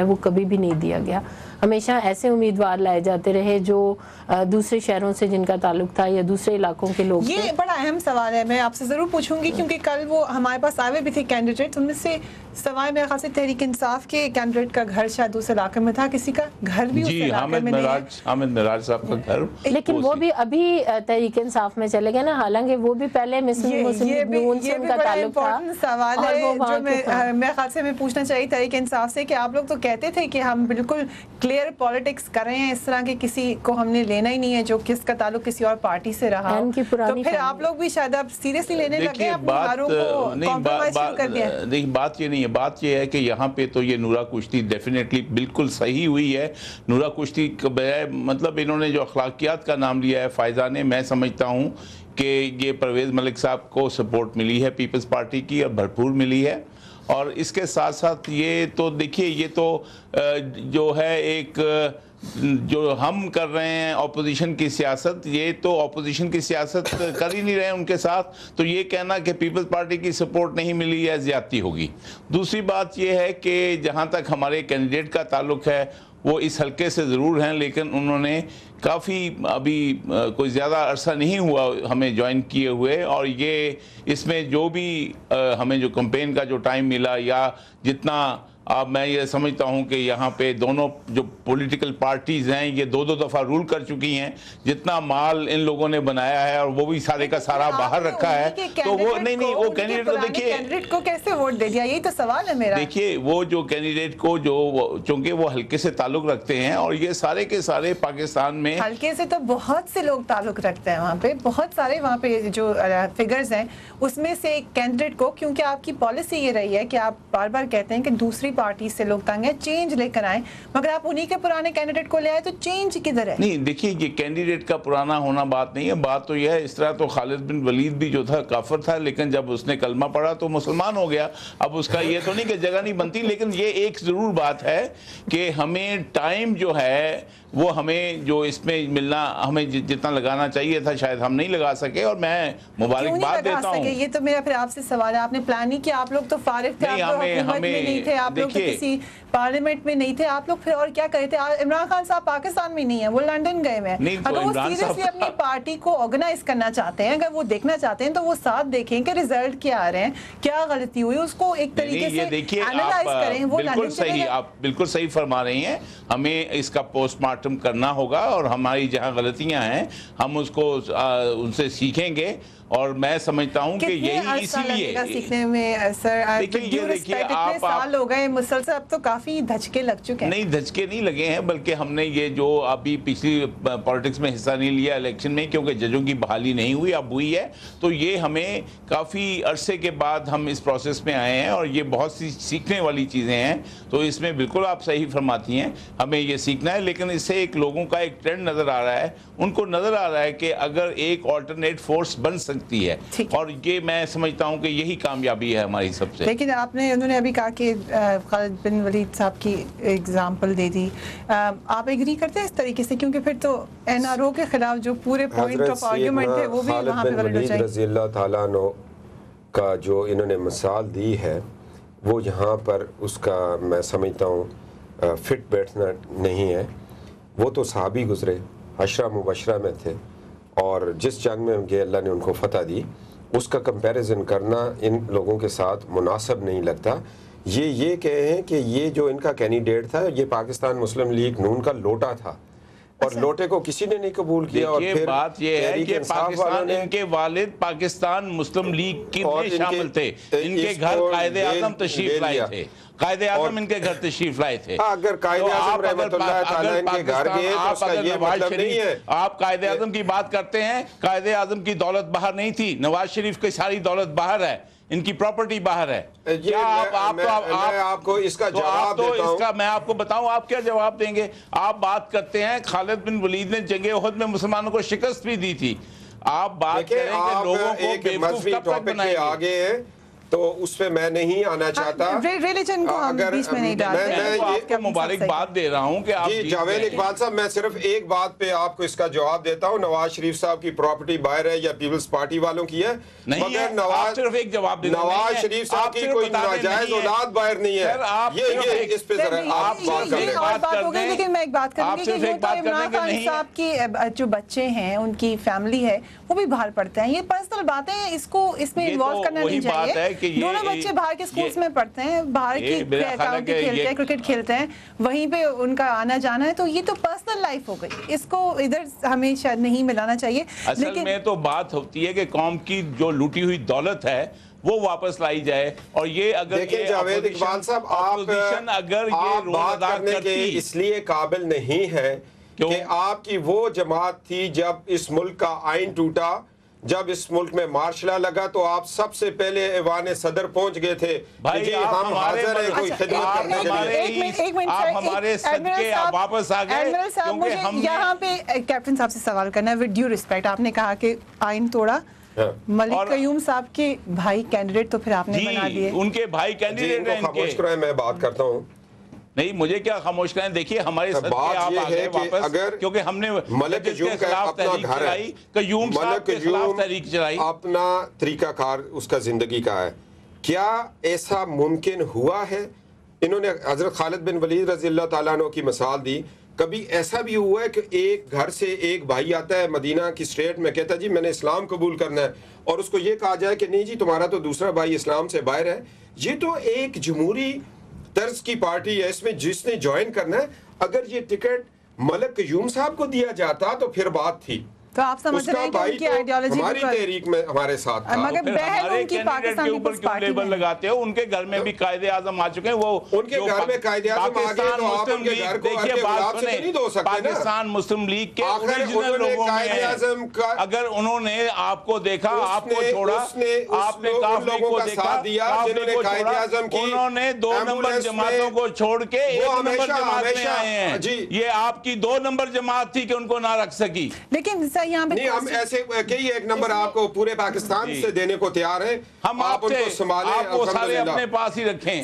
وہ کبھی بھی نہیں دیا گیا. ہمیشہ ایسے امیدوار لائے جاتے رہے جو دوسرے شہروں سے جن کا تعلق تھا یا دوسرے علاقوں کے لوگ. یہ بڑا اہم سوال ہے, میں آپ سے ضرور پوچھوں گی کیونکہ کل وہ ہمارے پاس آئے بھی تھے کینڈیڈیٹ, ان میں سے سوائے میرے خیال سے تحریک انصاف کے کینڈیڈیٹ کا گھر شاید دوسرے علاقے میں تھا, کسی کا گھر بھی اس علاقے میں نہیں ہے. حامد معراج صاحب کا گھر, لیکن وہ بھی ابھی تحریک انصاف میں چلے گئے نا, حالانکہ وہ بھی پہلے مسلم نون سے ان کا تعلق تھا. سوال ہے جو میرے خیال سے میں پوچھنا چاہیے تحریک انصاف سے کہ آپ لوگ تو کہتے تھے کہ ہم بالکل کلیئر پالیٹکس کر رہے ہیں, اس طرح کے کسی کو ہم نے لینا ہی نہیں ہے جو کس کا تعلق کسی اور پارٹی سے رہا, تو پھر آپ لوگ بھی شاید اب سیریسلی لینے لگے اپنے ہاروں کو کمپرومائز شروع کر دیا. نہیں, بات یہ نہیں ہے, بات یہ ہے کہ یہاں پہ تو یہ نورا کشتی ڈیفینیٹلی بالکل صحیح ہوئی ہے. نورا کشتی مطلب انہوں نے جو اخلاقیات کا نام لیا ہے فائزہ نے, میں سمجھتا ہوں کہ یہ پرویز ملک صاحب کو سپورٹ ملی ہے پیپلز پارٹی کی, اور بھرپور ملی ہے. اور اس کے ساتھ ساتھ یہ تو دیکھیے, یہ تو جو ہے ایک جو ہم کر رہے ہیں اپوزیشن کی سیاست, یہ تو اپوزیشن کی سیاست کر ہی نہیں رہے ہیں ان کے ساتھ, تو یہ کہنا کہ پیپلز پارٹی کی سپورٹ نہیں ملی ہے زیادتی ہوگی. دوسری بات یہ ہے کہ جہاں تک ہمارے کینڈیڈیٹ کا تعلق ہے وہ اس حلقے سے ضرور ہیں, لیکن انہوں نے کافی ابھی کوئی زیادہ عرصہ نہیں ہوا ہمیں جوائن کیے ہوئے, اور یہ اس میں جو بھی ہمیں جو کمپین کا جو ٹائم ملا یا جتنا اب میں یہ سمجھتا ہوں کہ یہاں پہ دونوں جو پولیٹیکل پارٹیز ہیں یہ دو دفعہ رول کر چکی ہیں, جتنا مال ان لوگوں نے بنایا ہے اور وہ بھی سارے کا سارا باہر رکھا ہے, تو وہ نہیں وہ کینڈیڈیٹ کو دیکھیے, کینڈیڈیٹ کو کیسے ووٹ دے دیا, یہی تو سوال ہے میرا. دیکھیے وہ جو کینڈیڈیٹ کو جو چونکہ وہ حلقے سے تعلق رکھتے ہیں, اور یہ سارے کے سارے پاکستان میں حلقے سے تو بہت سے لوگ تعلق رکھتے ہیں, وہاں پہ بہت سارے وہاں پہ جو فگرز ہیں اس میں سے ایک کینڈیڈیٹ کو, کیونکہ آپ کی پالیسی یہ رہی ہے کہ آپ بار بار کہتے ہیں کہ دوسری پارٹی سے لوگ تنگ ہیں, چینج لے کر آئیں, مگر آپ انہی کے پرانے کینڈیڈیٹ کو لے آئے, تو چینج کدھر ہے؟ نہیں دیکھیے, یہ کینڈیڈیٹ کا پرانا ہونا بات نہیں ہے, بات تو یہ ہے اس طرح تو خالد بن ولید بھی جو تھا کافر تھا, لیکن جب اس نے کلمہ پڑھا تو مسلمان ہو گیا. اب اس کا یہ تو نہیں کہ جگہ نہیں بنتی, لیکن یہ ایک ضرور بات ہے کہ ہمیں ٹائم جو ہے وہ ہمیں جو اس میں ملنا ہمیں جتنا لگانا چاہیے تھا شاید ہم نہیں لگا سکے, اور میں مبارکباد دیتا ہوں. یہ تو میرا پھر آپ سے سوال ہے, آپ نے پلان نہیں کیا, آپ لوگ تو فارغ تھے, آپ لوگ حکومت میں نہیں تھے, آپ لوگ تو کسی پارلیمنٹ میں نہیں تھے, آپ لوگ پھر اور کیا کرے تھے؟ عمران خان صاحب پاکستان میں نہیں ہیں, وہ لندن گئے ہوئے ہیں. اگر وہ سیریسلی اپنی پارٹی کو آرگنائز کرنا چاہتے ہیں, اگر وہ دیکھنا چاہتے ہیں, تو وہ ساتھ دیکھیں کہ ریزلٹ کیا آ رہے ہیں, کیا غلطی ہوئی, اس کو ایک طریقے سے اینالائز کریں. وہ بالکل صحیح, آپ بالکل صحیح فرما رہی ہیں, ہمیں اس کا پوسٹ مارٹم کرنا ہوگا, اور ہماری جہاں غلطیاں ہیں ہم اس کو ان سے سیکھیں گے, اور میں سمجھتا ہوں کہ یہی اسی لیے سیکھنے میں سر اتنے سال ہو گئے مسلسل, اب تو کافی دھچکے لگ چکے ہیں. نہیں دھچکے نہیں لگے ہیں, بلکہ ہم نے یہ جو ابھی پچھلی پالیٹکس میں حصہ نہیں لیا الیکشن میں, کیونکہ ججوں کی بحالی نہیں ہوئی, اب ہوئی ہے, تو یہ ہمیں کافی عرصے کے بعد ہم اس پروسیس میں آئے ہیں, اور یہ بہت سی سیکھنے والی چیزیں ہیں, تو اس میں بالکل آپ صحیح فرماتی ہیں, ہمیں یہ سیکھنا ہے. لیکن اس سے ایک لوگوں کا ایک ٹرینڈ نظر آ رہا ہے, ان کو نظر آ رہا ہے کہ اگر ایک آلٹرنیٹ فورس بن سکتی ہے, اور یہ میں سمجھتا ہوں کہ یہی کامیابی ہے ہماری سب سے. لیکن انہوں نے ابھی کہا کہ خالد بن ولید صاحب کی ایگزامپل دے دی, آپ ایگری کرتے ہیں اس طریقے سے؟ کیونکہ پھر تو این آر او کے خلاف جو پورے پوائنٹ آف آرگیومنٹ ہے وہ بھی وہاں پہ خالد بن ولید رضی اللہ تعالیٰ عنہ کا جو انہوں نے مثال دی ہے, وہ یہاں پر اس کا میں سمجھتا ہوں فٹ بیٹھنا نہیں ہے. وہ تو صحابی گزرے, 10 مبشرہ میں تھے, اور جس جنگ میں کہ اللہ نے ان کو فتح دی, اس کا کمپیریزن کرنا ان لوگوں کے ساتھ مناسب نہیں لگتا. یہ کہیں کہ یہ جو ان کا کینڈیڈیٹ تھا یہ پاکستان مسلم لیگ نون کا لوٹا تھا, اور لوٹے کو کسی نے نہیں قبول کیا. اور پھر بات یہ ہے کہ پاکستان, ان کے والد پاکستان مسلم لیگ کی میں شامل تھے, ان کے گھر قائد اعظم تشریف لائے تھے, قائد اعظم ان کے گھر تشریف لائے تھے. اگر قائد اعظم رحمت اللہ تعالیٰ ان کے گھر گئے تو اس کا یہ مطلب نہیں ہے. آپ قائد اعظم کی بات کرتے ہیں, قائد اعظم کی دولت باہر نہیں تھی, نواز شریف کی ساری دولت باہر ہے, ان کی پراپرٹی باہر ہے. میں آپ کو اس کا جواب دیتا ہوں. میں آپ کو بتاؤں آپ کیا جواب دیں گے. آپ بات کرتے ہیں خالد بن ولید نے جنگ احد میں مسلمانوں کو شکست بھی دی تھی, آپ بات کریں کہ لوگوں کو ایک مذہبی ٹاپک پہ آگے ہیں, تو اس پہ میں نہیں آنا چاہتا. ریلیجن کو ہم بیچ میں نہیں ڈالتے. میں آپ کو مبارکباد دے رہا ہوں کہ آپ جی جاوید اقبال صاحب میں صرف ایک بات پہ آپ کو اس کا جواب دیتا ہوں. نواز شریف صاحب کی پراپرٹی باہر ہے یا پیپلز پارٹی والوں کی ہے؟ مگر نواز شریف صاحب کی کوئی ناجائز اولاد باہر نہیں ہے. یہ اس پہ ذرا آپ بات کر لیں. لیکن میں ایک بات کروں گی کہ وہ تو عمران خان صاحب کی جو بچے ہیں ان کی فیملی ہے وہ بھی باہر پڑھتے ہیں. یہ پرسنل باتیں ہیں, اس میں انوالو کرنا نہیں چاہیے. دونوں بچے باہر کے سکولز میں پڑھتے ہیں, باہر کی کاؤنٹی کھیلتے ہیں, کرکٹ کھیلتے ہیں, وہیں پہ ان کا آنا جانا ہے. تو یہ تو پرسنل لائف ہو گئی, اس کو ادھر ہمیں شاید نہیں ملانا چاہیے. اصل میں تو بات ہوتی ہے کہ قوم کی جو لوٹی ہوئی دولت ہے وہ واپس لائی جائے. اور یہ اگر دیکھیں جاوید اقبال صاحب آپ بات کرنے کے اس لیے قابل نہیں ہے کہ آپ کی وہ جماعت تھی جب اس ملک کا آئین ٹوٹا, جب اس ملک میں مارشل لا لگا تو آپ سب سے پہلے ایوان صدر پہنچ گئے تھے کہ جی ہم حاضر ہیں کوئی خدمت کرنے کے لیے. آپ ہمارے صدقے آپ واپس آ گئے. مجھے یہاں پہ کیپٹن صاحب سے سوال کرنا ہے ود ڈیو ریسپیکٹ. آپ نے کہا کہ آئین توڑا, ملک قیوم صاحب کے بھائی کینڈیڈیٹ تو پھر آپ نے بنا دیے. ان کے بھائی کینڈیڈیٹ ہیں. خاموش کریں, میں بات کرتا ہوں. نہیں مجھے کیا خاموش کریں. دیکھیے ہمارے صدقے آپ آ گئے واپس, کیونکہ ہم نے ملک قیوم کا اپنا گھر ہے, قیوم صاحب کے خلاف تحریک چلائی, اپنا طریقہ کار اس کا زندگی کا ہے. کیا ایسا ممکن ہوا ہے؟ انہوں نے حضرت خالد بن ولید رضی اللہ تعالیٰ عنہ کی مثال دی. کبھی ایسا بھی ہوا ہے کہ ایک گھر سے ایک بھائی آتا ہے مدینہ کی اسٹیٹ میں, کہتا ہے جی میں نے اسلام قبول کرنا ہے, اور اس کو یہ کہا جائے کہ نہیں جی تمہارا تو دوسرا بھائی اسلام سے باہر ہے. یہ تو ایک جمہوری طرز کی پارٹی ہے, اس میں جس نے جوائن کرنا ہے. اگر یہ ٹکٹ ملک قیوم صاحب کو دیا جاتا تو پھر بات تھی. تو آپ سمجھ رہے ہیں کہ ان کی آئیڈیالوجی ہماری تحریک میں ہمارے ساتھ تھا. مگر بہن ان کی پاکستان پیپلز پارٹی لیبل لگاتے ہو. ان کے گھر میں بھی قائد اعظم آ چکے ہیں. وہ ان کے گھر میں قائد اعظم آ گئے تو آپ ان کے گھر کو ہر کے گلاب سے نہیں دو سکتے. پاکستان مسلم لیگ کے اوریجنل لوگوں میں ہیں. اگر انہوں نے آپ کو دیکھا, آپ کو چھوڑا, آپ نے کاف لیگ کو دیکھا, کاف لیگ کو چھوڑا, انہوں نے 2 نمبر جماعتوں کو چھوڑ کے 1 نمبر جماعت میں آئے ہیں. یہ آپ کی 2 نمبر جماعت تھی کہ ان کو نہ رکھ سکی. لیکن یہاں پہ کئی 1 نمبر آپ کو پورے پاکستان سے دینے کو تیار ہیں. ہم آپ ان کو سنبھالیں, آپ کو سارے اپنے پاس ہی رکھیں.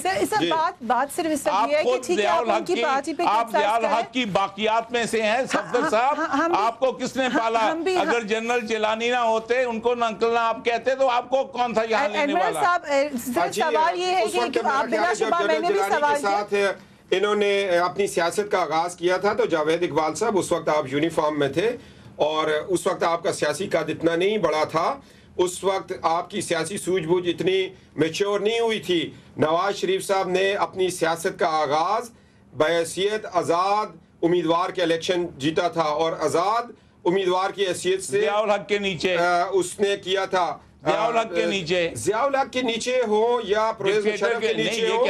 بات صرف اس طرح ہے کہ ٹھیک ہے آپ ان کی پارٹی پہ آپ ضیاء الحق کی باقیات میں سے ہیں. صفدر صاحب آپ کو کس نے پالا؟ اگر جنرل جیلانی نہ ہوتے, ان کو نکلنا آپ کہتے, تو آپ کو کون تھا یہاں لینے والا؟ سوال یہ ہے کہ آپ بلا شبہ میں نے بھی سوال کیا. انہوں نے اپنی سیاست کا آغاز کیا تھا تو جاوید اقبال صاحب اس وقت آپ یونیفارم میں تھے, اور اس وقت آپ کا سیاسی قد اتنا نہیں بڑا تھا. اس وقت آپ کی سیاسی سوجھ بوجھ اتنی میچور نہیں ہوئی تھی. نواز شریف صاحب نے اپنی سیاست کا آغاز بحیثیت آزاد امیدوار کے الیکشن جیتا تھا, اور آزاد امیدوار کی حیثیت سے ضیاء الحق کے نیچے اس نے کیا تھا. ضیاء الحق کے نیچے, ضیاء الحق کے نیچے ہو یا پرویز مشرف کے نیچے ہو,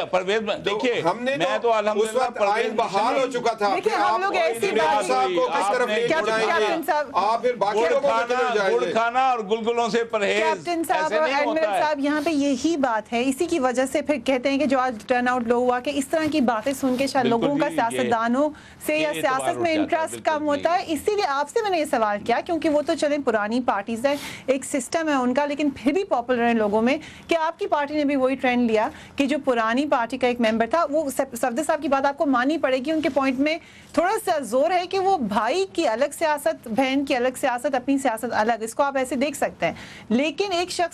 دیکھیے ہم نے میں تو اس وقت آئین بحال ہو چکا تھا. ہم لوگ ایسی بات صاحب کو کس طرف لے جائیں گے آپ, پھر باقی لوگوں کو طرف جائیں گے. گڑ کھانا اور گلگلوں سے پرہیز. کیپٹن صاحب اور ایڈمرل صاحب یہاں پہ یہی بات ہے, اسی کی وجہ سے پھر کہتے ہیں کہ جو آج ٹرن آؤٹ لو ہوا, کہ اس طرح کی باتیں سن کے شاید لوگوں کا سیاستدانوں سے یا سیاست میں انٹرسٹ کم ہوتا ہے. اسی لیے آپ سے میں نے یہ سوال کیا, کیونکہ وہ تو چلیں پرانی پارٹیز ہیں, ایک سسٹم ہے ان کا, لیکن پھر بھی پاپولر ہیں لوگوں میں, کہ آپ کی پارٹی نے بھی وہی ٹرینڈ لیا کہ جو پرانی پارٹی کا ایک ممبر تھا, وہ صفدر صاحب کی بات آپ کو مانی پڑے گی. ان کے پوائنٹ میں تھوڑا سا زور ہے کہ وہ بھائی کی الگ سیاست, بہن کی الگ سیاست, اپنی سیاست الگ, اس کو آپ ایسے دیکھ سکتے ہیں. لیکن ایک شخص